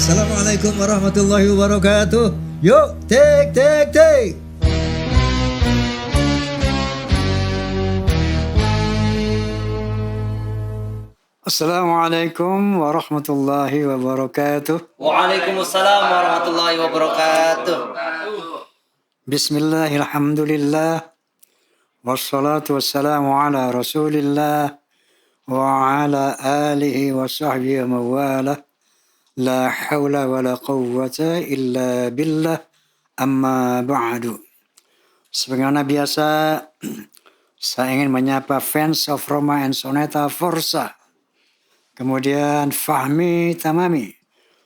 Assalamualaikum warahmatullahi wabarakatuh. Yuk, tik tik tik. Assalamualaikum warahmatullahi wabarakatuh. Waalaikumsalam warahmatullahi wabarakatuh. Bismillahirrahmanirrahim. Wassalatu wassalamu ala rasulillah wa ala alihi wa sahbihi wa mawalah. La hawla wa la quwwata illa billah. Amma ba'du. Sebagaimana biasa, saya ingin menyapa fans of Roma and Soneta Forza. Kemudian Fahmi Tamami,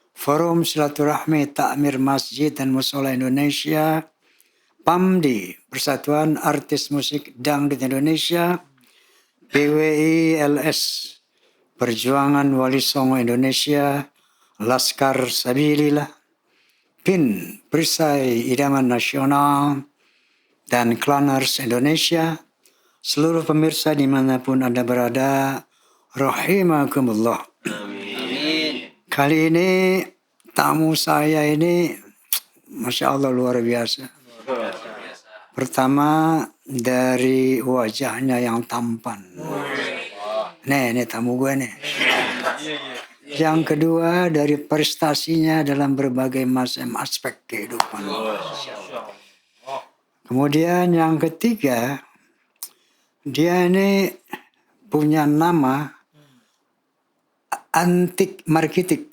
Forum Silaturahmi Takmir Masjid dan Musola Indonesia, PAMDI, Persatuan Artis Musik Dangdut Indonesia, PWI LS, Perjuangan Wali Songo Indonesia, Laskar Sabilillah, PIN, Perisai Idaman Nasional, dan Klaners Indonesia, seluruh pemirsa dimanapun Anda berada, rahimakumullah. Amin. Kali ini tamu saya ini Masya Allah luar biasa. Pertama dari wajahnya yang tampan. Nih tamu gue nih. Yang kedua dari prestasinya dalam berbagai macam aspek kehidupan. Kemudian yang ketiga, dia ini punya nama antik marketing.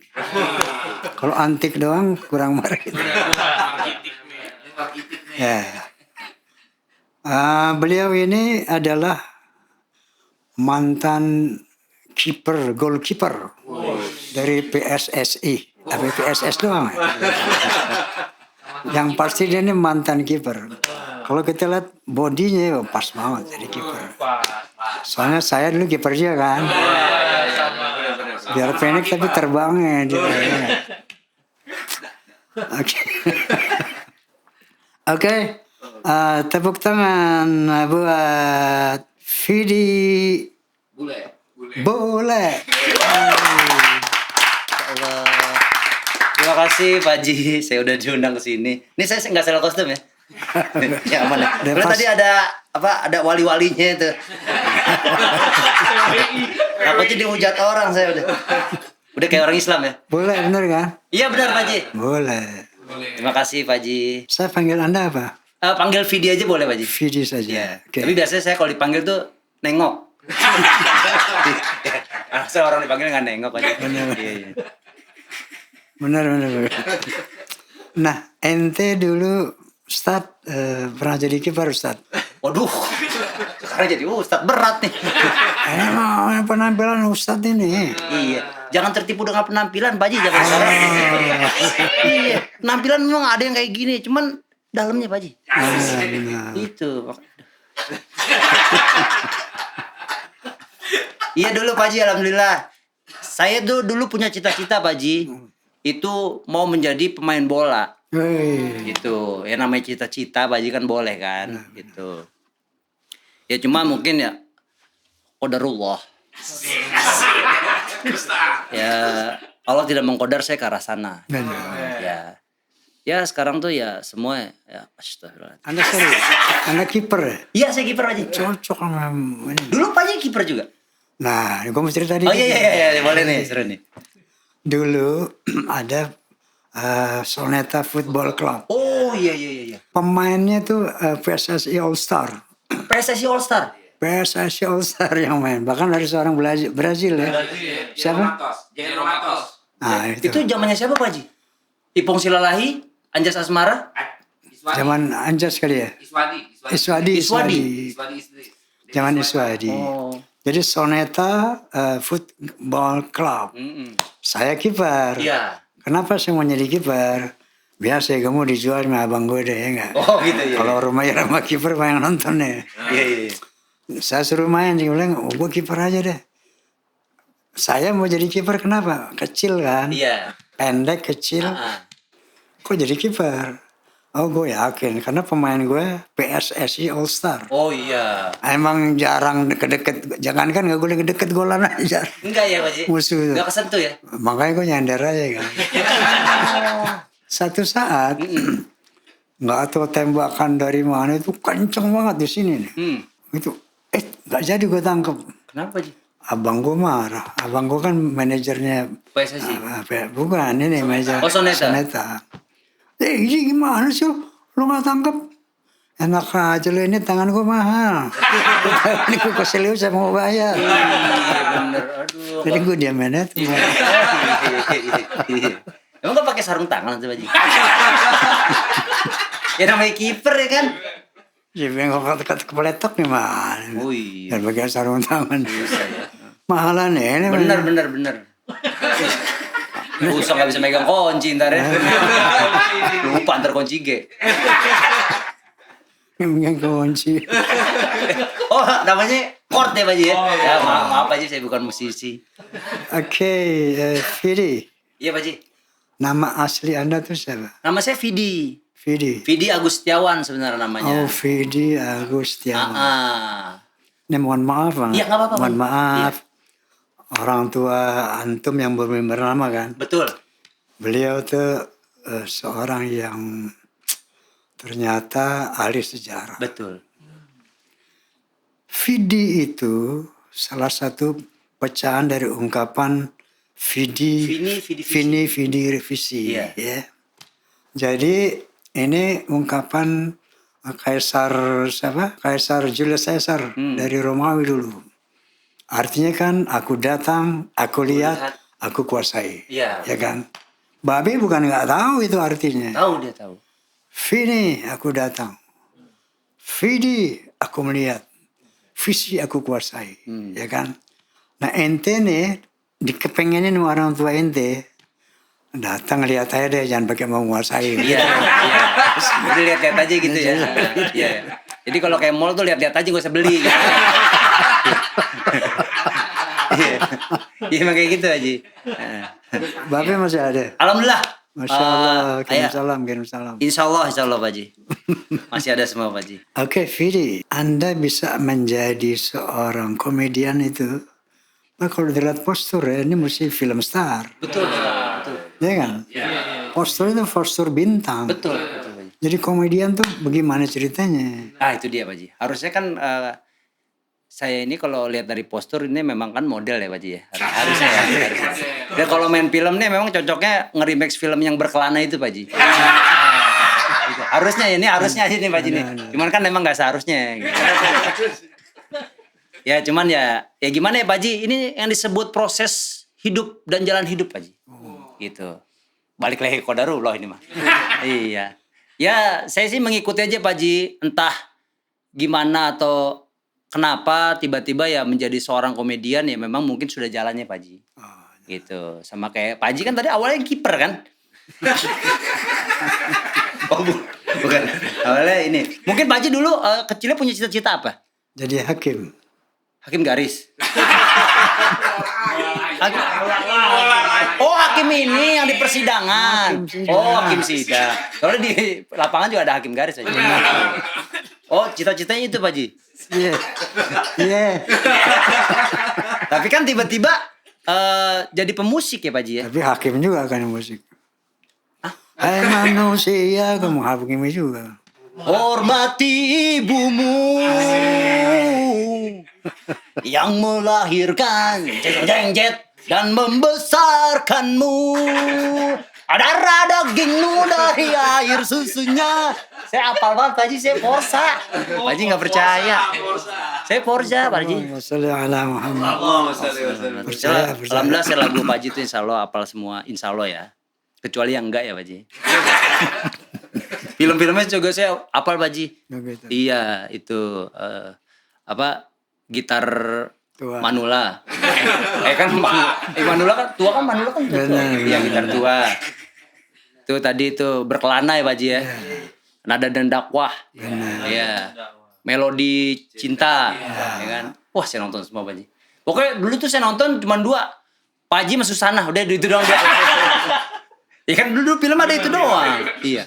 Kalau antik doang kurang marketing. Ya. Beliau ini adalah mantan goalkeeper dari PSSI. Tapi PSS doang. Yang pasti dia ini mantan kiper. Kalau kita lihat bodinya pas banget jadi kiper. Soalnya saya dulu kiper juga kan. Biar pendek tapi terbangnya dia. Oke. Tepuk tangan buat Vidi Bule. Allah. Terima kasih Pak Ji, saya udah diundang ke sini. Ini saya nggak salah kostum ya? Ya aman ya. Karena tadi ada wali-walinya itu. Takutnya dihujat orang saya udah. Udah kayak orang Islam ya? Boleh bener kan? Iya benar Pak Ji. Boleh. Terima kasih Pak Ji. Saya panggil Anda apa? Panggil Vidi aja boleh Pak Ji. Vidi saja. Iya. Okay. Tapi biasanya saya kalau dipanggil tuh nengok. Saya orang dipanggil nggak nengok aja. Iya. Benar. Nah, ente dulu Ustad pernah jadi kiper Ustad. Waduh, sekarang jadi Ustad berat nih. Emang penampilan Ustad ini. Iya, jangan tertipu dengan penampilan, Pak Ji, jangan salah. Iya, penampilan memang ada yang kayak gini, cuman dalamnya Pak Ji. Benar. Itu. Iya dulu Pak Ji, alhamdulillah. Saya tuh dulu punya cita-cita Pak Ji. Itu mau menjadi pemain bola. Gitu. Ya namanya cita-cita Pak Ji kan boleh kan. Gitu. Ya cuma mungkin ya qadarullah. Ya Allah tidak mengqadar saya ke arah sana. Ya sekarang tuh ya semua ya astagfirullah. Anda serius? Anda kiper ya? Iya saya kiper Pak Ji. Cocok sama ini. Dulu Pak Ji kiper juga. Nah, gue mau cerita dikit. Oh iya boleh nih seru nih. Dulu ada Soneta Football Club. Oh iya. Pemainnya tuh PSSI All Star. PSSI All Star. PSSI All Star yang main. Bahkan dari seorang Brazil ya. Siapa? Jero Matos. Nah, Itu zamannya siapa Pak Ji? Ipong Silalahi, Anjas Asmara, Zaman Anjas kali ya? Iswadi. Zaman Iswadi. Oh. Jadi Soneta Football Club. Saya kiper. Iya. Kenapa saya mau jadi kiper? Biasa kamu dijual sama abang gue deh ya enggak? Oh gitu ya. Kalau rumahnya sama kiper banyak nonton ya. Iya. Saya suruh main, dia bilang, gue kiper aja deh. Saya mau jadi kiper kenapa? Kecil kan? Iya. Pendek, kecil. Kok jadi kiper? Oh, gue yakin karena pemain gue PSSI All Star. Oh iya. Emang jarang deket-deket, jangankan nggak boleh deket golan aja. Enggak ya Pak Ji? Musuh itu. Enggak kesentuh ya? Makanya gue nyender aja kan. Satu saat nggak tahu tembakan dari mana itu kenceng banget di sini nih. Itu nggak jadi gue tangkep. Kenapa Ji? Abang gue marah. Abang gue kan manajernya. PSSI. Bukan ini manajer. Oh, Soneta. Ini gimana sih lu nggak tangkep? Enak aja lu, ini tangan gue mahal. Ini gue kesel saya mau bayar. Bener, aduh. Jadi gue diamin aja. Emang gak pakai sarung tangan tuh Pak Ji? Ya namanya kiper ya kan? Jadi nggak kepeletok nih mah. Oh iya. Dan pakai sarung tangan. Bisa ya. Mahalan ya ini. Bener. Usah gak bisa megang kunci ntar ya. Lupa ntar kunci G. Megang kunci. Oh namanya chord ya Pak Ji ya? Ya maaf Pak Ji, saya bukan musisi. Oke, Fidi. Iya Pak Ji. Nama asli Anda tuh siapa? Nama saya Vidi. Fidi Agustiawan sebenarnya namanya. Oh, Fidi Agustiawan. Ini mohon maaf, Bang. Iya, nggak apa-apa, Mohon Bang. maaf. Orang tua antum yang bermimpi lama kan. Betul. Beliau tuh seorang yang ternyata ahli sejarah. Betul. Fidi itu salah satu pecahan dari ungkapan Vini revisi. Iya. Ya. Jadi ini ungkapan Kaisar Julius Caesar dari Romawi dulu. Artinya kan aku datang, aku lihat, aku kuasai. Iya. Ya kan? Babi bukan nggak tahu itu artinya. Dia tahu. Vini aku datang. Vidi aku melihat. Visi aku kuasai. Ya kan? Nah ente nih dikepengenin orang tua ente. Datang lihat aja deh, jangan pakai mau nguasai. Iya. Jadi lihat-lihat aja gitu ya. Iya. Jadi kalau kayak mall tuh lihat-lihat aja gak usah beli. Iya, emang kayak gitu Haji. Babe masih ada. Alhamdulillah. Masya Allah, kirim salam. Insya Allah Pak Haji. Masih ada semua Pak Haji. Oke, Fidi, Anda bisa menjadi seorang komedian itu. Nah, kalau dilihat postur ya, ini mesti film star. Betul. Ya kan? Postur itu postur bintang. Betul Pak Haji. Jadi komedian tuh bagaimana ceritanya? Itu dia Pak Haji. Harusnya kan saya ini kalau lihat dari postur ini memang kan model ya Pak Haji ya. Harusnya. Dan kalau main film nih memang cocoknya nge-remake film yang berkelana itu Pak Haji. Gitu. Harusnya aja nih Pak Haji nih. Cuman kan memang nggak seharusnya. Gitu. Ya cuman ya gimana ya Pak Haji, ini yang disebut proses hidup dan jalan hidup Pak Haji. Gitu. Balik lagi ke qadarullah ini mah. Iya. Ya saya sih mengikuti aja Pak Haji, entah gimana atau kenapa tiba-tiba ya menjadi seorang komedian ya memang mungkin sudah jalannya Pak Haji. Gitu. Sama kayak Pak Haji kan tadi awalnya kiper kan? Bukan. Awalnya ini. Mungkin Pak Haji dulu kecilnya punya cita-cita apa? Jadi hakim. Hakim garis. Hakim ini yang di persidangan. Hakim sidang. Kalau di lapangan juga ada hakim garis aja. Cita-citanya itu Pak Haji. Iya. Tapi kan tiba-tiba jadi pemusik ya Pak Haji ya. Tapi hakim juga kan musik. Hai manusia, kamu hakim juga. Hormati ibumu yang melahirkan jeng-jeng-jet dan membesarkanmu. Darah dagingmu dari air susunya. Saya apal banget Pak Haji, saya Forza. Pak Haji gak percaya. Saya Forza Pak Haji. Alhamdulillah saya lagu Pak Haji itu insya Allah apal semua. Insya Allah ya. Kecuali yang enggak ya Pak Haji. Film-filmnya juga saya apal Pak Haji. Iya itu gitar tua. Manula. Manula kan tua kan Iya gitar tua. Itu tadi itu berkelana ya Pak Haji ya. Nada dan dakwah. Iya. Melodi cinta. Ya kan. Wah saya nonton semua Pak Haji. Pokoknya dulu tuh saya nonton cuma 2. Pak Haji sama Susana. Udah itu doang. Ya kan dulu film ada itu doang. Iya.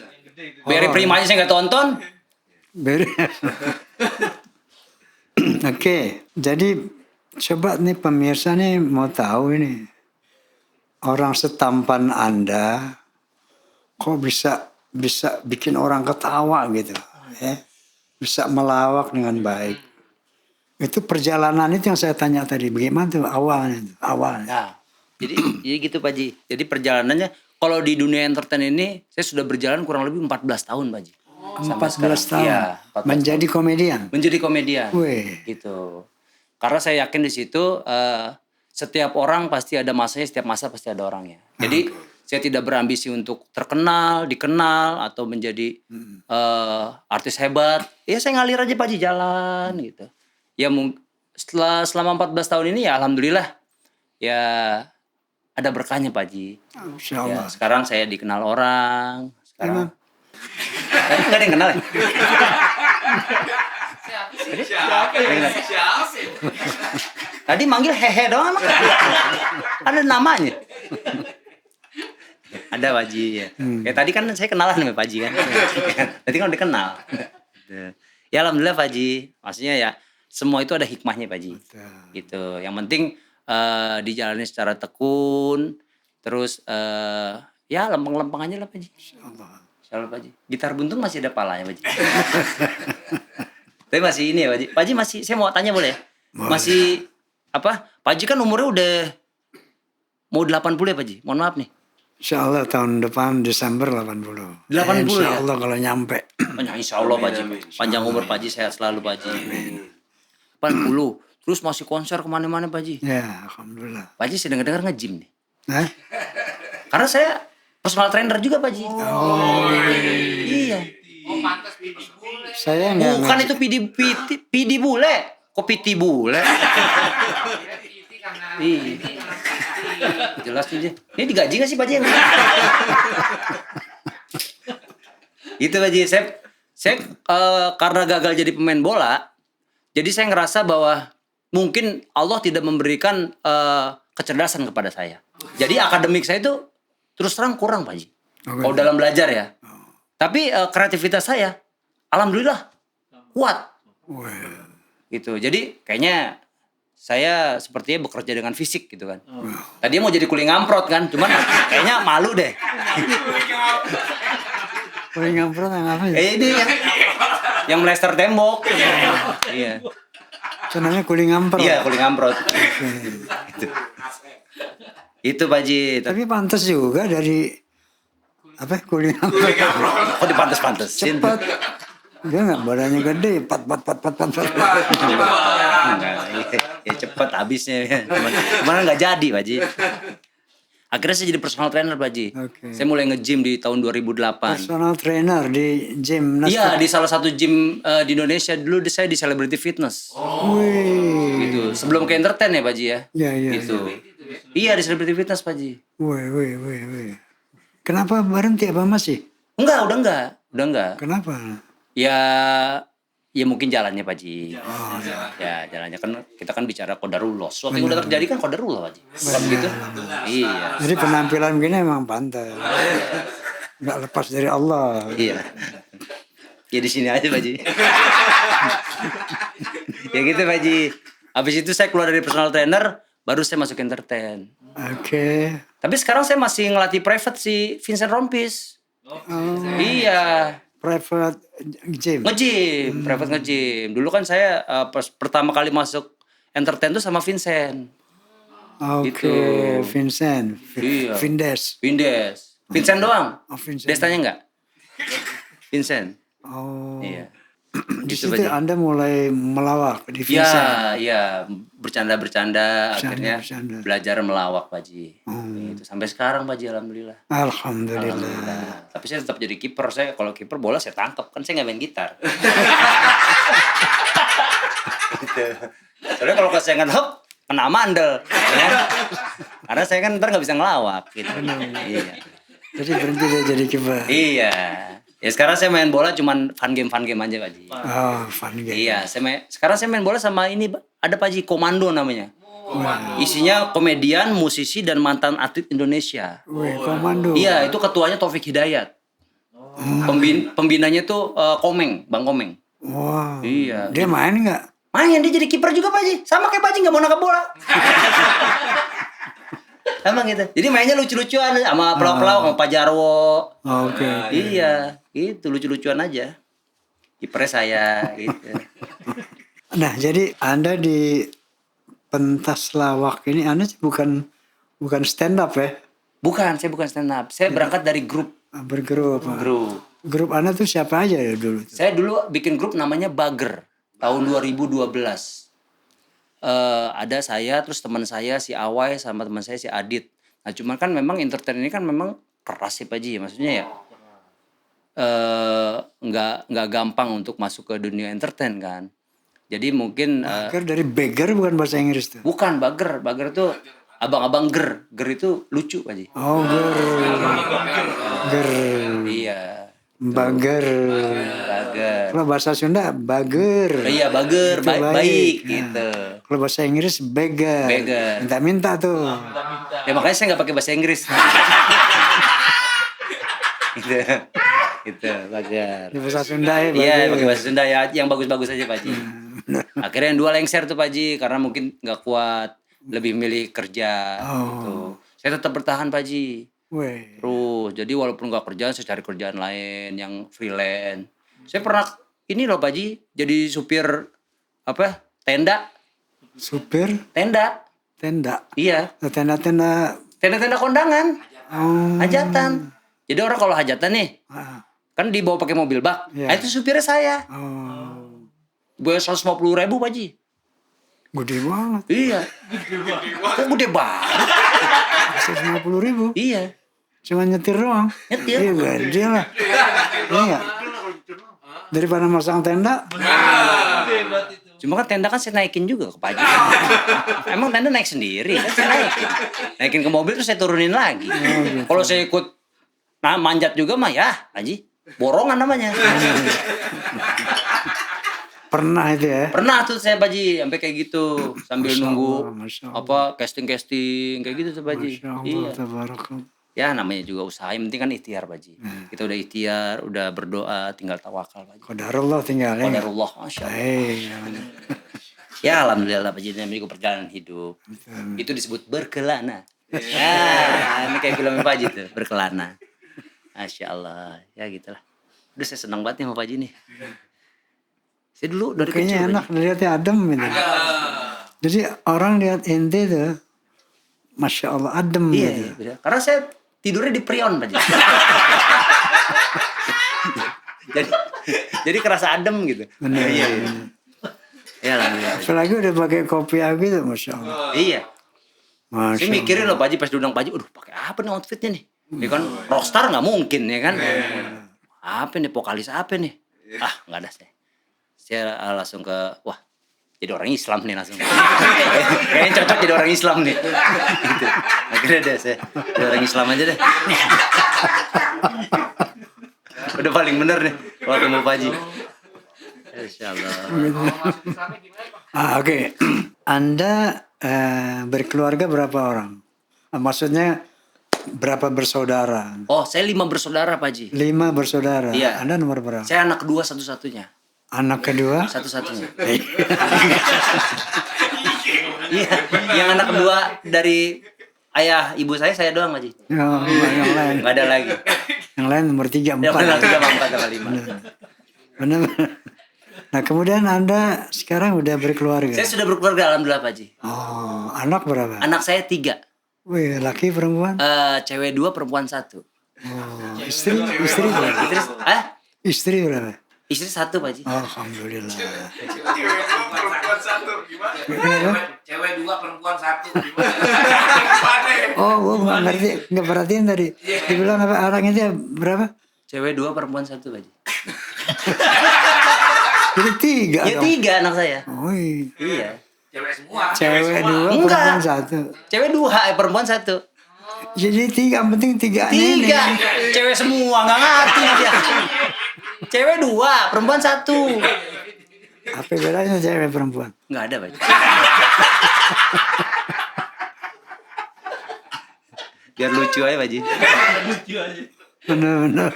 Beri Prima aja saya nggak tonton. Beri. Oke, jadi coba nih pemirsa nih mau tahu ini. Orang setampan Anda kok bisa bikin orang ketawa gitu, ya. Bisa melawak dengan baik. Itu perjalanan itu yang saya tanya tadi, bagaimana tuh awalnya? Nah, jadi gitu Pak Ji. Jadi perjalanannya kalau di dunia entertain ini saya sudah berjalan kurang lebih 14 tahun Pak Ji. 14 tahun. Iya, 14 menjadi tahun. komedian. Menjadi komedian. Wih. Gitu. Karena saya yakin di situ setiap orang pasti ada masanya, setiap masa pasti ada orangnya. Jadi saya tidak berambisi untuk terkenal, dikenal atau menjadi artis hebat. Ya saya ngalir aja Pak Ji, jalan gitu. Ya selama 14 tahun ini ya alhamdulillah ya ada berkahnya Pak Ji. Insya Allah. Ya, sekarang saya dikenal orang. Sekarang nggak ada yang kenal ya? Tadi manggil hehe doang emang. Ada namanya. Ada Pak Ji ya. Ya tadi kan saya kenalan sama Pak Ji kan. Tadi kan udah kenal. Ya alhamdulillah Pak Ji. Maksudnya ya semua itu ada hikmahnya Pak Ji. Gitu. Yang penting dijalani secara tekun. Terus ya lempeng-lempeng aja lah Pak Ji. Insyaallah Pak Ji. Gitar buntung masih ada palanya Pak Ji. Tapi masih ini ya Pak Ji. Pak Ji masih, saya mau tanya boleh ya? Masih apa? Pak Ji kan umurnya udah mau 80 ya Pak Ji? Mohon maaf nih. Insya Allah tahun depan Desember 80. 80 ya? Insya Allah kalau nyampe. Insya Allah Pak Ji. Panjang umur Pak Ji, sehat selalu Pak Ji. 80. Terus masih konser kemana-mana Pak Ji. Ya Alhamdulillah. Pak Ji saya dengar nge-gym nih. Hah? Karena saya personal trainer juga Pak Ji. Iya. Pantas bibit bule. Saya nggak Bukan itu pidi bule. Kok piti bule? Piti karena Iya. Jelas tuh dia. Ini digaji gak sih Pak Ji? Itu Pak Ji. Saya karena gagal jadi pemain bola, jadi saya ngerasa bahwa mungkin Allah tidak memberikan kecerdasan kepada saya. Jadi akademik saya itu terus terang kurang Pak Ji. Kalau dalam belajar ya. Tapi kreativitas saya, alhamdulillah kuat. Gitu. Jadi kayaknya saya sepertinya bekerja dengan fisik gitu kan. Tadinya mau jadi kuli ngamprot kan, cuman kayaknya malu deh. Kuli ngamprot yang apa ya? Ini yang melester tembok. Iya. Itu namanya kuli ngamprot. Iya, kuli ngamprot. Gitu. Itu Pak Ji. Tapi pantas juga dari apa kuli ngamprot. Kok dipantes-pantesin? Cepat. Dia nggak badannya gede, pat. Ya cepet habisnya. Cuman nggak jadi Pak Ji. Akhirnya saya jadi personal trainer Pak Ji. Oke. Saya mulai nge-gym di tahun 2008. Personal trainer di gym. Iya, di salah satu gym di Indonesia. Dulu saya di Celebrity Fitness. Wih. Gitu. Sebelum ke entertain ya Pak Ji ya. Iya. Gitu. Iya, di Celebrity Fitness Pak Ji. Wih. Kenapa berhenti apa masih? Enggak, udah enggak. Kenapa? Ya mungkin jalannya Pak Ji. Ya jalannya kan kita kan bicara qadarullah. Sesuatu yang udah terjadi kan qadarullah Pak Ji. Bukan begitu? Iya. Jadi penampilan begini emang pantas. Nggak lepas dari Allah. Iya. Ya di sini aja Pak Ji. Ya gitu Pak Ji. Habis itu saya keluar dari personal trainer, baru saya masuk entertain. Oke. Tapi sekarang saya masih ngelatih private si Vincent Rompis. Iya. Private gym. Private nge-gym. Dulu kan saya pas pertama kali masuk entertain tuh sama Vincent. Oke. Gitu. Vincent. Iya. Vindes. Vincent doang. Oh, Vincent. Destanya enggak? Vincent. Oh. Iya. Di Gitu, situ Pak Ji. Anda mulai melawak di Vincent. Iya, bercanda-bercanda akhirnya bercanda. belajar melawak Pak Ji. Itu sampai sekarang Pak Ji, alhamdulillah. Alhamdulillah. Tapi saya tetap jadi kiper. Saya kalau kiper bola saya tangkap, kan saya nggak main gitar. Gitu. Soalnya kalau saya nge-hop kena mandel, ya. Karena saya kan ntar nggak bisa ngelawak gitu. Iya. Jadi berhenti dia jadi kiper. Iya. Ya sekarang saya main bola cuman fun game aja Pak Ji. Oh, fun game. Iya, sekarang saya main bola sama ini ada Pak Ji, Komando namanya. Isinya komedian, musisi dan mantan atlet Indonesia. Wih, komando. Iya, itu ketuanya Taufik Hidayat. Pembinanya tuh Komeng, Bang Komeng. Wah. Iya. Dia main nggak? Main, dia jadi kiper juga Pak Haji. Sama kayak Pak Haji, nggak mau nangkap bola. Sama gitu. Jadi mainnya lucu-lucuan sama pelawak-pelawak sama Pak Jarwo. Oke. Iya, itu lucu-lucuan aja. Kipernya saya gitu. Nah, jadi Anda di pentas lawak ini Anda bukan stand up ya? Bukan, saya bukan stand up. Saya berangkat dari grup. Bergrup. Grup. Grup Anda tuh siapa aja ya dulu? Saya dulu bikin grup namanya Bager tahun 2012. Ada saya, terus teman saya si Awai sama teman saya si Adit. Nah, cuman kan memang entertain ini kan memang keras sih Pak Ji, maksudnya ya. Nggak gampang untuk masuk ke dunia entertain kan. Jadi mungkin Bager dari beggar bukan bahasa Inggris tuh. bukan Bager tuh abang-abang ger itu lucu Pak Ji. Oh, ger. Iya. Bager. Bager. Kalau bahasa Sunda bager. Iya Bager, Itu baik Nah, gitu. Kalau bahasa Inggris beggar. Beggar. Minta-minta tuh. Ya makanya saya nggak pakai bahasa Inggris. gitu, gitu, Bager. Di bahasa Sunda ya. Iya, bager. pakai bahasa Sunda ya, yang bagus-bagus aja Pak Ji. Akhirnya yang 2 lengser tuh Pak Ji, karena mungkin nggak kuat, lebih milih kerja. Gitu. Saya tetap bertahan Pak Ji. Weh. Terus, jadi walaupun nggak kerjaan, saya cari kerjaan lain yang freelance. Saya pernah ini loh Pak Ji, jadi supir apa? Tenda. Supir Tenda. tenda. Iya, Tenda-tenda. tenda-tenda kondangan. Oh. Hajatan. Jadi orang kalau hajatan nih, Ah. kan dibawa pakai mobil bak. Iya. Nah, itu supirnya saya. Oh. Gue 150.000 Pak Ji. Gede banget. Iya. Kok gede banget? 150.000. Iya. Cuma nyetir doang. Nyetir. Iya gede lah. Iya. Daripada masang tenda. Cuma kan tenda kan saya naikin juga ke Pak Ji. Emang tenda naik sendiri kan saya naikin. Naikin ke mobil terus saya turunin lagi. Kalau saya ikut manjat juga mah ya Pak Ji. Borongan namanya. Pernah itu ya. Pernah tuh saya Pak Ji sampai kayak gitu sambil Masya nunggu Allah, Masya Allah. apa casting kayak gitu tuh Pak Ji. Masya Allah, Iya. tabarakallah. Ya namanya juga usaha, yang penting kan ikhtiar Pak Ji. Kita udah ikhtiar, udah berdoa, tinggal tawakal Pak Ji. Qadarullah tinggal ya. Qadarullah, Masya Allah. Ya. Ya alhamdulillah Pak Ji, namanya juga perjalanan hidup. Itu disebut berkelana. Ya, ini kayak film Pak Ji tuh, berkelana. Masya Allah, ya gitulah. Udah saya senang banget nih sama Pak Ji nih. Saya dulu dari Kayaknya kecil enak dilihatnya adem gitu. Jadi orang lihat ente tuh, Masya Allah adem Iya, gitu. iya. Karena saya tidurnya di prion Pak Ji. jadi kerasa adem gitu. Bener. Iya. Ya alhamdulillah. Apalagi udah pakai kopi gitu, Masya Allah. Iya. Masya Saya mikirin loh Pak Ji pas diundang Pak Ji, aduh pakai apa nih outfitnya nih? Ya kan rockstar nggak mungkin ya kan? Apa nih vokalis apa nih? Ah nggak ada saya. Saya langsung ke wah jadi orang Islam nih langsung. Kayaknya cocok jadi orang Islam nih. Gitu. Akhirnya deh saya jadi orang Islam aja deh. Udah paling bener nih kalau ketemu Pak Ji. Insyaallah. Oke. Anda berkeluarga berapa orang? Maksudnya berapa bersaudara? Oh, saya 5 bersaudara Pak Ji. 5 bersaudara. Iya. Anda nomor berapa? Saya anak kedua satu-satunya. Anak kedua? Satu-satunya. Iya, yang anak kedua dari ayah ibu saya doang Pak Ji. Oh, yang lain. Nggak ada lagi. Yang lain nomor 3, 4. Yang benar 3, 4 sama 5. Benar. Nah kemudian Anda sekarang udah berkeluarga. Saya sudah berkeluarga alhamdulillah Pak Ji. Oh, anak berapa? Anak saya 3. Wih, laki perempuan? Cewek 2, perempuan 1. Oh, istri berapa? Terus Istri berapa? istri 1 Pak Ji. Alhamdulillah. Perempuan 1 gimana? Kenapa? Cewek 2, perempuan 1 gimana? Oh, gue nggak ngerti, nggak perhatiin tadi. Dibilang apa anaknya dia berapa? Cewek 2, perempuan 1 Pak Ji. Jadi 3 Ya dong. 3 anak saya. Oh, Iya. Cewek semua. cewek 2, Enggak. perempuan 1. Cewek 2, perempuan 1. Jadi 3, yang penting 3 ini. 3. Cewek semua nggak ngerti dia. Cewek 2, perempuan 1. Apa bedanya cewek perempuan? Nggak ada Pak Ji. Biar lucu aja Pak Ji. Benar-benar.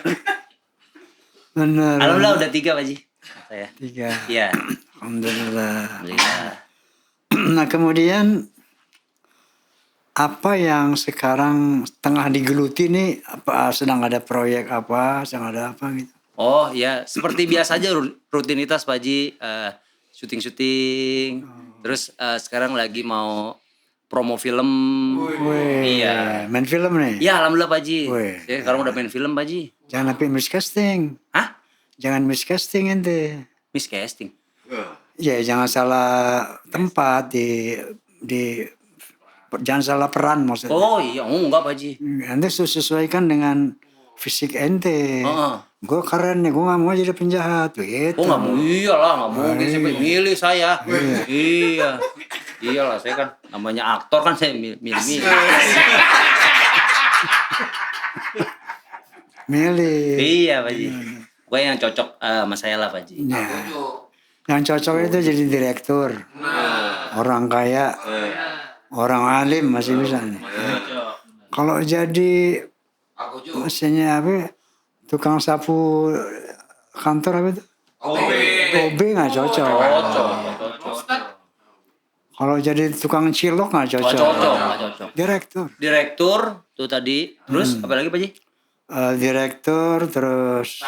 Benar. Alhamdulillah udah 3 Pak Haji. Saya. 3. Iya. Alhamdulillah. Alhamdulillah. Nah kemudian apa yang sekarang tengah digeluti nih? Apa sedang ada proyek apa? Sedang ada apa gitu? Oh ya, seperti biasa aja rutinitas Pak Haji, syuting-syuting. Terus sekarang lagi mau promo film. Wih, Iya. main film nih? Ya alhamdulillah Pak Haji. Wih. Saya sekarang udah main film Pak Haji. Jangan sampai miscasting. Hah? Jangan miscasting ente. Miscasting. Ya jangan salah tempat jangan salah peran maksudnya. Oh iya, enggak Pak Haji. Ente sesuaikan dengan fisik ente. Heeh. Gue keren nih, gue gak mau jadi penjahat. Gitu. Oh nggak mau, iyalah nggak mungkin siapa yang milih saya. Iya, iyalah saya kan namanya aktor kan saya milih. Milih. Iya Pak Haji. Pokoknya yang cocok sama saya lah Pak Haji. Nah, yang cocok itu jadi direktur. Orang kaya. Orang alim masih bisa nih. Kalau jadi maksudnya apa? Tukang sapu kantor apa itu? OB nggak cocok. Kalau jadi tukang cilok nggak Nggak cocok. nggak cocok. Direktur tuh tadi. Terus apa lagi Pak Haji? Direktur terus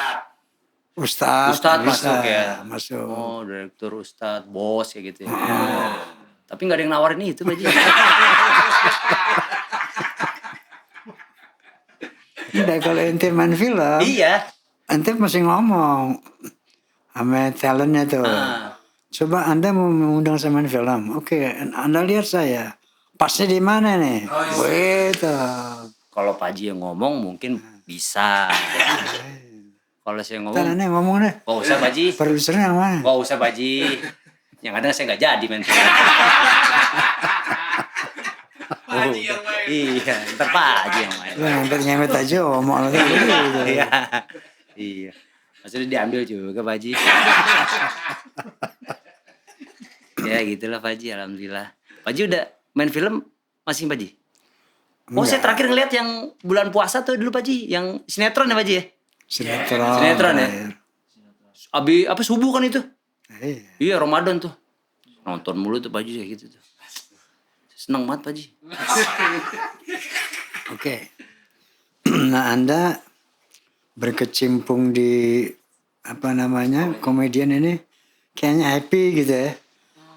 Ustadz Ustadz bisa, masuk ya. masuk. Oh direktur Ustadz, bos ya gitu ya. Tapi nggak ada yang nawarin itu Pak Haji. Udah kalau ente main film, Iya. ente masih ngomong sama talentnya tuh. Coba anda mau mengundang saya main film, oke, anda lihat saya, pasnya di mana nih? Gitu. Kalau Pak Haji yang ngomong mungkin bisa. Kalau saya ngomong, Talentnya ngomong deh, gak usah Pak Haji. produsernya yang mana? Gak usah Pak Haji. Yang ada saya nggak jadi main film. Haji yang main. Iya, ntar Pak Haji yang main. Lah hampir nyemet aja ngomong gitu. Iya. Iya. Maksudnya diambil juga Pak Haji. Ya gitulah Pak Haji, alhamdulillah. Pak Haji udah main film masih Pak Haji? Oh saya terakhir ngeliat yang bulan puasa tuh dulu Pak Haji, yang sinetron ya Pak Haji ya? Sinetron ya? Apa subuh kan itu? Iya Ramadan tuh. Nonton mulu tuh Pak Haji kayak gitu tuh. Seneng banget Pak Haji. Oke. Nah anda berkecimpung di apa namanya komedian ini kayaknya happy gitu ya.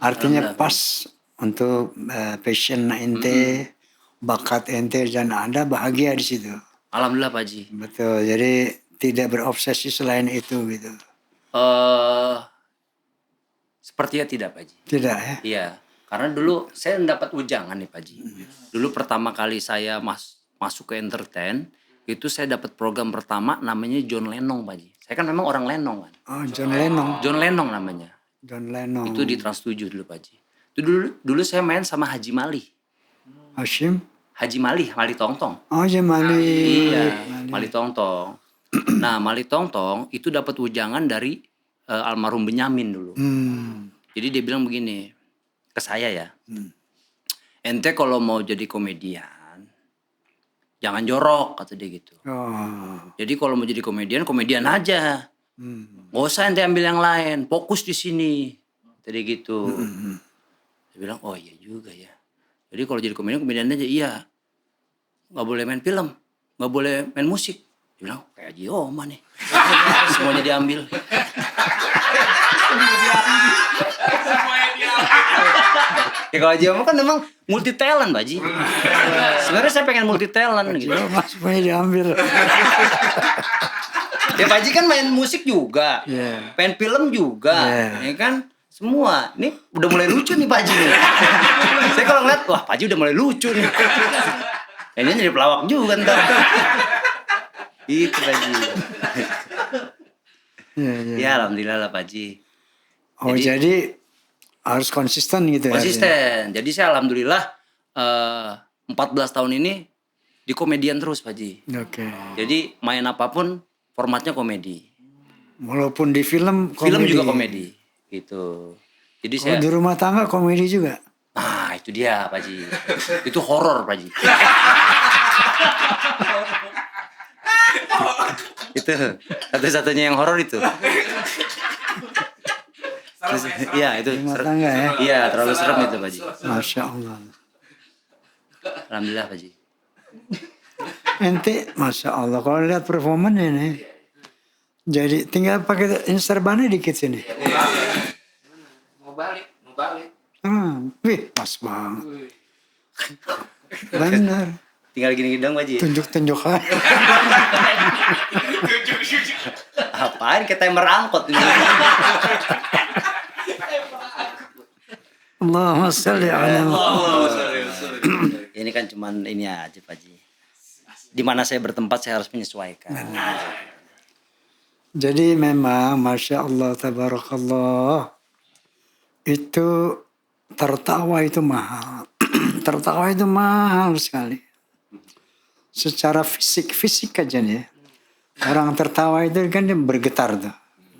Artinya pas untuk passion ente, bakat ente dan anda bahagia di situ. Alhamdulillah Pak Haji. Betul. Jadi tidak berobsesi selain itu gitu. Sepertinya tidak Pak Haji. Tidak ya? Iya. Karena dulu saya mendapat ujangan nih Pak Haji. Dulu pertama kali saya masuk ke entertain, itu saya dapat program pertama namanya John Lenong Pak Haji. Saya kan memang orang Lenong kan. Oh John Lennon. John Lenong namanya. John Lennon. Itu di Trans 7 dulu Pak Haji. Itu dulu saya main sama Haji Mali. Hashim. Haji Mali Tongtong. Oh Mali. Iya, Mali Tongtong. Nah, Mali Tongtong itu dapat ujangan dari almarhum Benyamin dulu. Jadi dia bilang begini ke saya ya. Ente kalau mau jadi komedian jangan jorok kata dia gitu. Jadi kalau mau jadi komedian aja. Gak usah ente ambil yang lain, fokus di sini. Tadi gitu. Dia bilang, oh iya juga ya. Jadi kalau jadi komedian aja, iya. Gak boleh main film, gak boleh main musik. Dia bilang, kayak Haji Oma nih. Semuanya diambil. Ya kalau Haji Oma kan memang multi talent Pak Haji. Sebenarnya saya pengen multi talent gitu. Semuanya diambil. Ya Pak Haji kan main musik juga, main film juga, ya kan? Semua. Ini udah mulai lucu nih Pak Haji nih. Saya kalau ngeliat, wah Pak Haji udah mulai lucu nih. Kayaknya jadi pelawak juga ntar. Itu Pak Haji. Ya alhamdulillah lah Pak Haji. Oh jadi harus konsisten gitu ya? Konsisten. Jadi saya alhamdulillah 14 tahun ini di komedian terus Pak Haji. Oke. Jadi main apapun formatnya komedi. Walaupun di film komedi. Film juga komedi. Gitu. Jadi saya di rumah tangga komedi juga. Nah itu dia Pak Haji. Itu horor Pak Haji. Itu Satu-satunya yang horor itu. Iya itu. Rumah tangga ya. Iya terlalu serem itu Pak Ji. Masya Allah. Alhamdulillah Pak Ji. Ente, Masya Allah. Kalau lihat performanya nih. Jadi tinggal pakai inserbannya dikit sini. Mau balik. Wih, pas banget. Benar. Tinggal gini dong Pak Ji. Tunjuk-tunjukan. Apaan kita yang merangkot ini? Allahumma salli ala Ini kan cuman ini aja Pak Ji. Di mana saya bertempat saya harus menyesuaikan. Jadi memang Masya Allah tabarakallah. Itu tertawa itu mahal. Tertawa itu mahal sekali. Secara fisik aja nih. Orang tertawa itu kan dia bergetar tuh.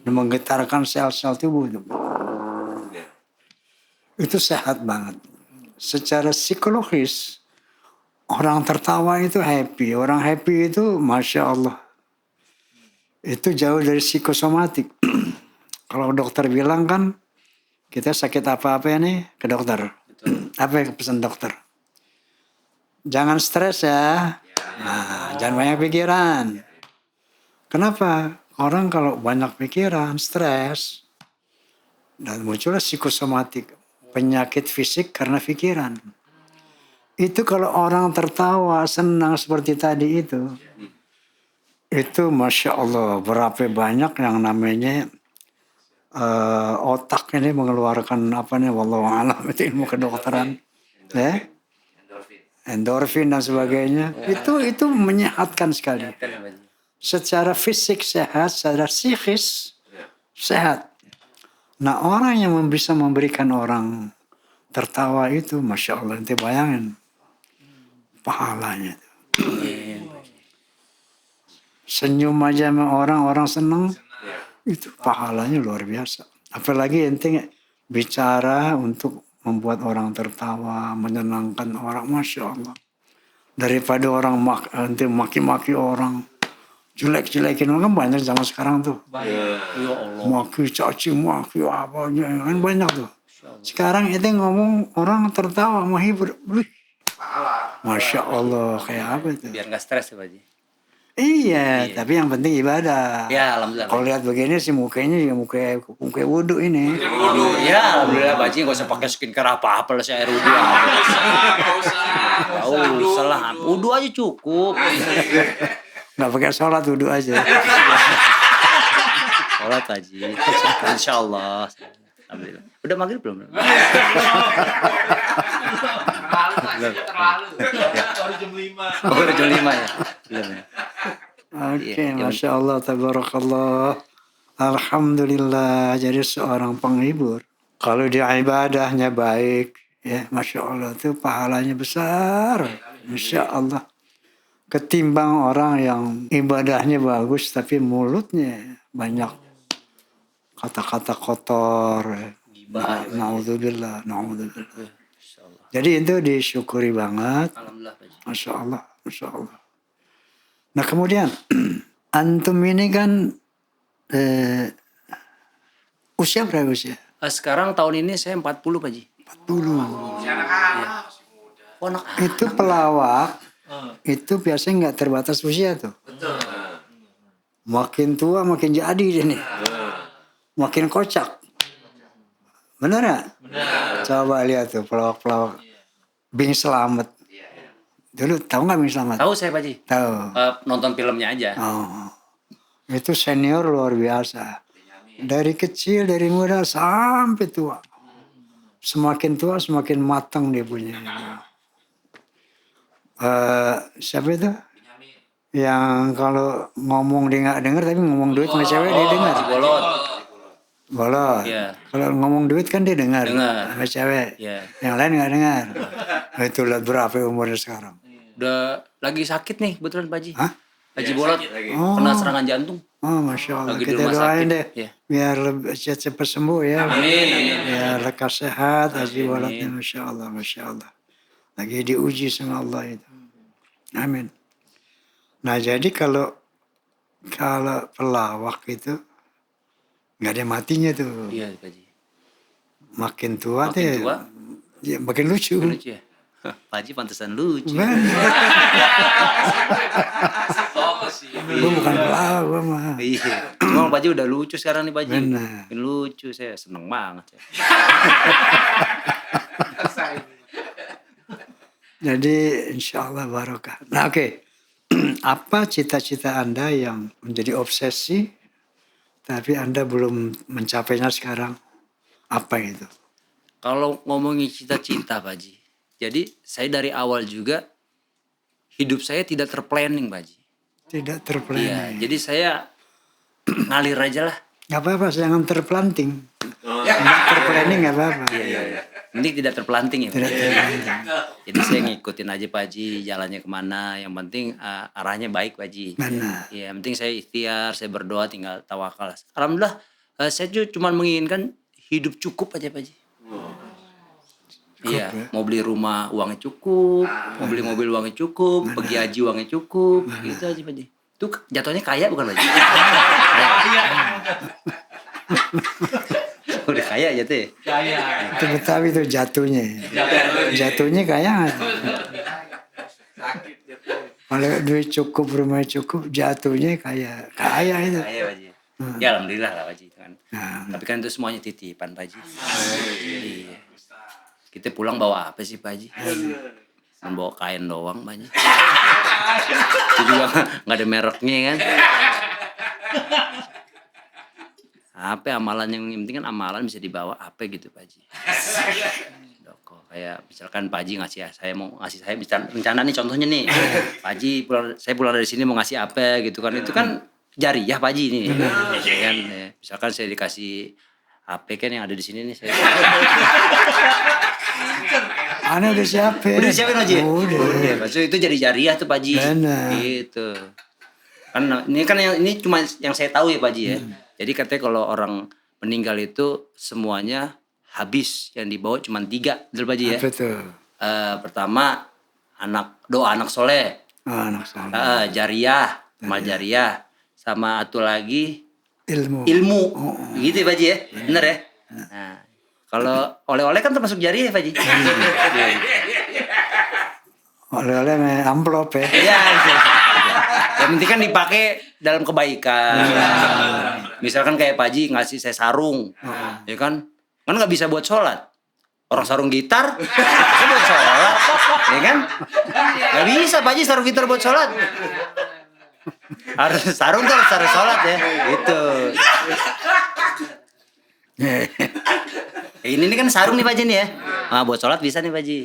Dia menggetarkan sel-sel tubuh tuh. Itu sehat banget. Secara psikologis orang tertawa itu happy. Orang happy itu Masya Allah. Itu jauh dari psikosomatik. Kalau dokter bilang kan kita sakit apa-apa nih ke dokter. Apa yang pesan dokter? Jangan stres ya. Nah, jangan banyak pikiran. Kenapa? Orang kalau banyak pikiran, stres, dan muncullah psikosomatik, penyakit fisik karena pikiran. Itu kalau orang tertawa, senang seperti tadi itu Masya Allah, berapa banyak yang namanya otak ini mengeluarkan apa nih, wallahu alam, itu ilmu kedokteran, ya, endorfin dan sebagainya. Itu menyehatkan sekali. Secara fisik sehat, secara psikis sehat. Nah orang yang bisa memberikan orang tertawa itu, Masya Allah, nanti bayangin pahalanya. Senyum aja sama orang senang, itu pahalanya luar biasa. Apalagi ente bicara untuk membuat orang tertawa, menyenangkan orang, Masya Allah. Daripada orang ente maki-maki orang, jelek-jelekin orang, kan banyak zaman sekarang tuh. Maki, caci, maki, apa aja, kan banyak tuh. Sekarang itu ngomong orang tertawa, menghibur. Masya Allah, kayak apa itu? Biar nggak stres ya Pak Ji. Iya, tapi yang penting ibadah. Ya alhamdulillah. Kalau lihat begini sih mukanya ya muka wudhu ini. Ya alhamdulillah Pak Ji, nggak usah pakai skincare apa-apa lah, air wudhu. Nggak usah lah, wudhu aja cukup. Nggak pakai sholat, wudhu aja. Sholat Pak Ji, insya Allah. Alhamdulillah. Udah maghrib belum? Terlalu. Baru jam 5. Oh, udah jam 5 ya? Belum ya? Oke, Masya Allah, tabarakallah. Alhamdulillah, jadi seorang penghibur. Kalau dia ibadahnya baik, ya Masya Allah, itu pahalanya besar. Masya Allah. Ketimbang orang yang ibadahnya bagus, tapi mulutnya banyak kata-kata kotor. Na'udzubillah. Jadi itu disyukuri banget. Alhamdulillah Pak Ji. Masya Allah, Masya Allah. Nah kemudian antum ini kan usia berapa usia? Sekarang tahun ini saya 40 Pak Ji. 40. Oh, anak. Itu pelawak, itu biasanya nggak terbatas usia tuh. Makin tua makin jadi dia nih. Makin kocak. Benar nggak? Coba lihat tuh pelawak-pelawak. Bing Slamet. Dulu tahu nggak Bing Slamet? Tahu saya Pak Ji. Tahu. Nonton filmnya aja. Oh. Itu senior luar biasa. Dari kecil, dari muda sampai tua. Semakin tua semakin matang dia punya. Siapa itu? Yang kalau ngomong dia nggak dengar tapi ngomong duit sama cewek dia dengar. Bolot. Bolot. Iya. Kalau ngomong duit kan dia dengar. Dengar. Sama cewek. Iya. Yang lain nggak dengar. Itu lihat berapa umurnya sekarang. Udah lagi sakit nih betulan Pak Ji. Hah? Haji Bolot Oh. kena serangan jantung. Oh, Masya Allah. Lagi di Kita rumah doain sakit. deh. Iya. Biar cepat sembuh ya. Amin. Biar lekas sehat. Haji Bolotnya Masya Allah. Masya Allah. Lagi diuji sama Allah itu. Amin. Nah jadi kalau Kalau pelawak itu nggak ada matinya tuh. Iya Pak Haji. Makin tua Makin tuh tua ya, makin lucu. lucu ya. Pak Haji pantesan lucu. Bener. Oh sih. Gua bukan pelawak gua mah. Iya. Cuma Pak Haji udah lucu sekarang nih Pak Haji. Benar. Makin lucu, saya seneng banget ya. Jadi insya Allah barokah. Nah oke. Apa cita-cita Anda yang menjadi obsesi tapi Anda belum mencapainya sekarang? Apa itu? Kalau ngomongin cita-cita Pak Haji. Jadi saya dari awal juga hidup saya tidak terplanning Pak Haji. Tidak Iya, terplanning. jadi saya ngalir aja lah. Gak apa-apa, jangan terplanting. Nggak terplanning gak apa-apa. Iya. Ini tidak terplanting ya Pak Tidak Haji. terplanting. Jadi saya ngikutin aja Pak Haji jalannya kemana. Yang penting arahnya baik Pak Haji. Benar. Iya, yang penting saya ikhtiar, saya berdoa, tinggal tawakal. Alhamdulillah saya cuma menginginkan hidup cukup aja Pak Haji. Iya, ya. mau beli rumah uangnya cukup, mau beli mobil uangnya cukup, pergi haji uangnya cukup, gitu aja Pak Haji. Itu jatuhnya kaya bukan Pak Haji? Kaya. Udah kaya jatuh ya? Kaya. Itu Betawi itu jatuhnya. Jatuhnya kayak Sakit jatuh. kalau duit cukup, rumah cukup, jatuhnya kayak kaya itu. Kaya Pak Haji. Ya alhamdulillah lah Pak Haji kan. Nah, Tapi kan itu semuanya titipan Pak Haji. Iya. Kita pulang bawa apa sih Pak Haji? Cuma bawa kain doang Pak Haji. Itu juga nggak ada mereknya kan. Apa amalan yang penting kan amalan bisa dibawa apa gitu Pak Haji. Doko kayak misalkan Pak Haji ngasih saya mau ngasih saya rencana nih contohnya nih. Pak Haji saya pulang dari sini mau ngasih apa gitu kan. Itu kan jariah Pak Haji nih. Ya kan ya. Misalkan saya dikasih HP kan yang ada di sini nih saya. Anda udah siapin? Udah disiapin Pak Haji? Udah. Udah, maksudnya itu jadi jariah tuh Pak Haji. Benar. Gitu. Kan ini cuma yang saya tahu ya Pak Haji ya. Jadi katanya kalau orang meninggal itu semuanya habis, yang dibawa cuma 3, betul Pak Haji ya. Apa tuh? Pertama doa anak soleh, Oh, anak saya. jariah, amal jariah, sama satu lagi Ilmu. ilmu, gitu ya Pak Haji ya, bener ya. Nah, kalau oleh-oleh kan termasuk jariah ya Pak Haji. Oleh-oleh amplop ya. Iya. Yang penting kan dipakai dalam kebaikan. Misalkan kayak Pak Haji ngasih saya sarung, ya kan? Kan nggak bisa buat sholat. Orang sarung gitar, bisa buat sholat, ya kan? Nggak bisa Pak Haji sarung gitar buat sholat. Harus sarung tuh harus sholat ya, gitu. Ini kan sarung nih Pak Haji nih ya. Nah, buat sholat bisa nih Pak Haji.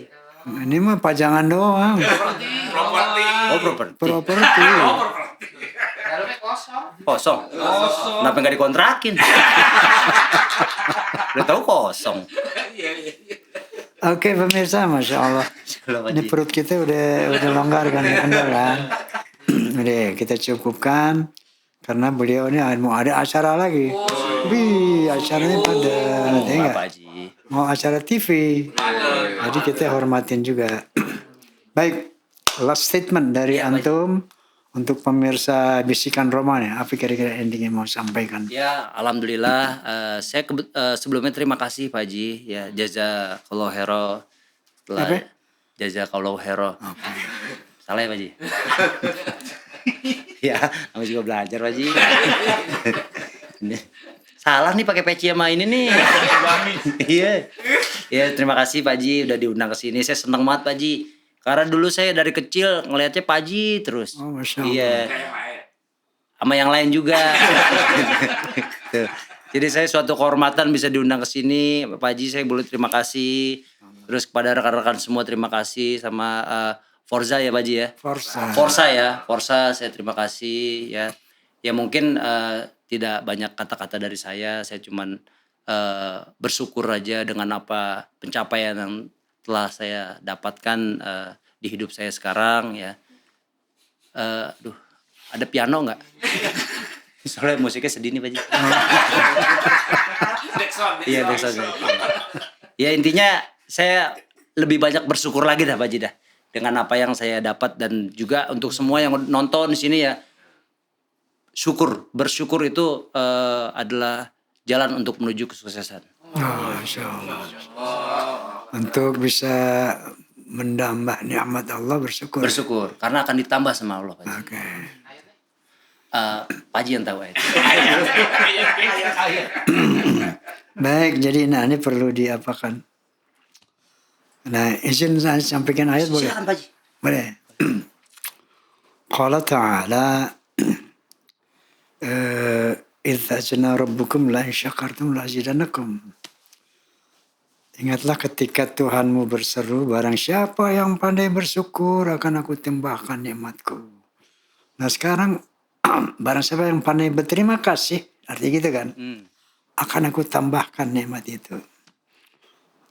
Ini mah pajangan doang. Properti. Oh properti. Properti. Dalamnya kosong. Kosong. Kenapa nggak dikontrakin? Udah tahu kosong. Oke pemirsa, Masya Allah. Ini perut kita udah longgar kan, kendor kan. Udah kita cukupkan. Karena beliau ini mau ada acara lagi. Wih, acaranya pada ya enggak? Pak Haji. Mau acara TV. Jadi kita hormatin juga. Baik, last statement dari antum untuk pemirsa Bisikan Roman ya. Apa kira-kira endingnya mau sampaikan? Ya, alhamdulillah. Saya sebelumnya terima kasih Pak Haji. Ya, jazakallahu khairan. Apa? Jazakallahu khairan. Salah ya Pak Haji? Ya, kamu juga belajar Pak Haji. Salah nih pakai peci sama ini nih. Iya. Ya, terima kasih Pak Haji udah diundang ke sini. Saya senang banget Pak Haji. Karena dulu saya dari kecil ngelihatnya Pak Haji terus. Oh, Masya Allah. Iya. Sama yang lain juga. Tuh. Jadi saya suatu kehormatan bisa diundang ke sini. Pak Haji saya boleh terima kasih. Terus kepada rekan-rekan semua terima kasih sama Forza ya Pak Haji ya. Forza saya terima kasih ya. Ya mungkin tidak banyak kata-kata dari saya cuman bersyukur aja dengan apa pencapaian yang telah saya dapatkan di hidup saya sekarang ya. Aduh, ada piano nggak? Soalnya musiknya sedih nih Pak Haji. Iya backsound. Ya intinya saya lebih banyak bersyukur lagi dah Pak Haji dah dengan apa yang saya dapat dan juga untuk semua yang nonton di sini ya. bersyukur itu adalah jalan untuk menuju kesuksesan. Oh, Masya Allah. Untuk bisa menambah nikmat Allah bersyukur. Bersyukur karena akan ditambah sama Allah, Pak Haji. Oke. Pak Haji yang tahu itu. Baik, jadi nah ini perlu diapakan. Nah, izin saya sampaikan ayat boleh? Silakan Pak Haji. Boleh. Qala ta'ala idza jana rabbukum la in syakartum la azidannakum. Ingatlah ketika Tuhanmu berseru, barang siapa yang pandai bersyukur akan aku tambahkan nikmatku. Nah sekarang barang siapa yang pandai berterima kasih, artinya gitu kan, akan aku tambahkan nikmat itu.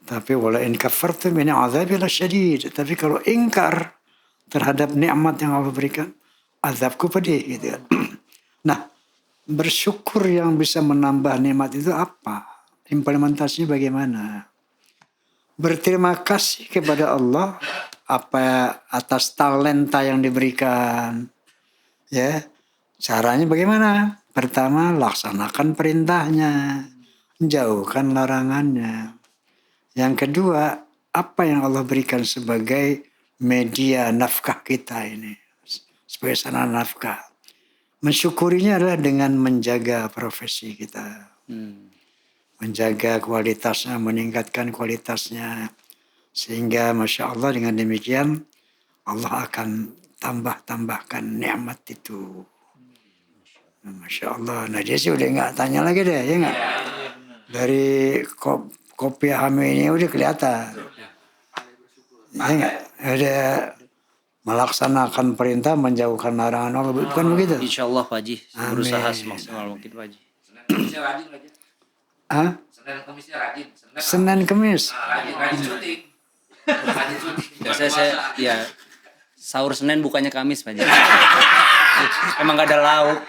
Tapi wala in kafartum min azabi lasyadid. Tapi kalau ingkar terhadap nikmat yang Allah berikan, azabku pedih gitu kan. Nah, bersyukur yang bisa menambah nikmat itu apa? Implementasinya bagaimana? Berterima kasih kepada Allah apa atas talenta yang diberikan. Ya. Caranya bagaimana? Pertama, laksanakan perintahnya, jauhkan larangannya. Yang kedua, apa yang Allah berikan sebagai media nafkah kita ini, sebagai sarana nafkah. Mensyukurinya adalah dengan menjaga profesi kita. Menjaga kualitasnya, meningkatkan kualitasnya. Sehingga Masya Allah dengan demikian Allah akan tambahkan nikmat itu. Masya Allah. Nah dia sih udah nggak tanya lagi deh, ya nggak? Dari kopi Hami ini udah kelihatan. Ya nggak? Udah melaksanakan perintah, menjauhkan larangan Allah. Bukan begitu? Insya Allah Pak Haji. Berusaha semaksimal mungkin Pak Haji. Hah? Senin Kemisnya rajin. Senin Kemis. Rajin syuting. Rajin syuting. Saya ya sahur Senin bukannya Kamis Pak Haji. Emang gak ada lauk.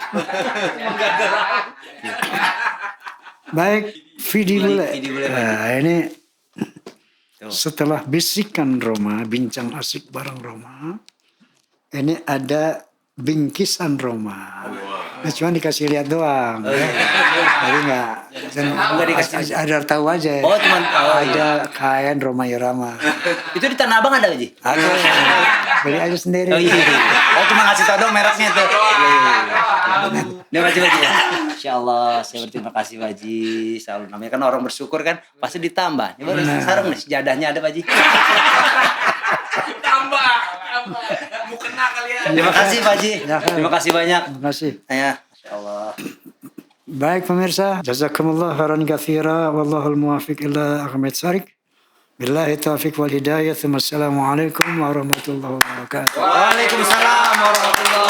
Baik, Vidi bule. Nah, ini Tuh. setelah bisikan Roma, bincang asik bareng Roma, ini ada bingkisan Roma. Nah, cuma dikasih lihat doang. Jadi nggak dikasih. Ada tahu aja. Oh, cuman ada kain Roma Irama. Itu di Tanah Abang ada Haji? Ada. Beli aja sendiri. Oh iya. Oh cuma ngasih tau dong mereknya tuh. Terima kasih Haji. Insya Allah saya berterima kasih Pak Haji. Selalu namanya kan orang bersyukur kan pasti ditambah. Ini baru sarung nih sejadahnya ada Pak Haji. Tambah. Mau kena kalian. Terima kasih Pak Haji. Terima kasih banyak. Terima kasih. Ya, Insya Allah. Baik pemirsa, jazakumullah khairan katsira wallahul muwaffiq ila aqwamit thariq. Billahi taufiq wal hidayah. Assalamualaikum warahmatullahi wabarakatuh. Waalaikumsalam warahmatullahi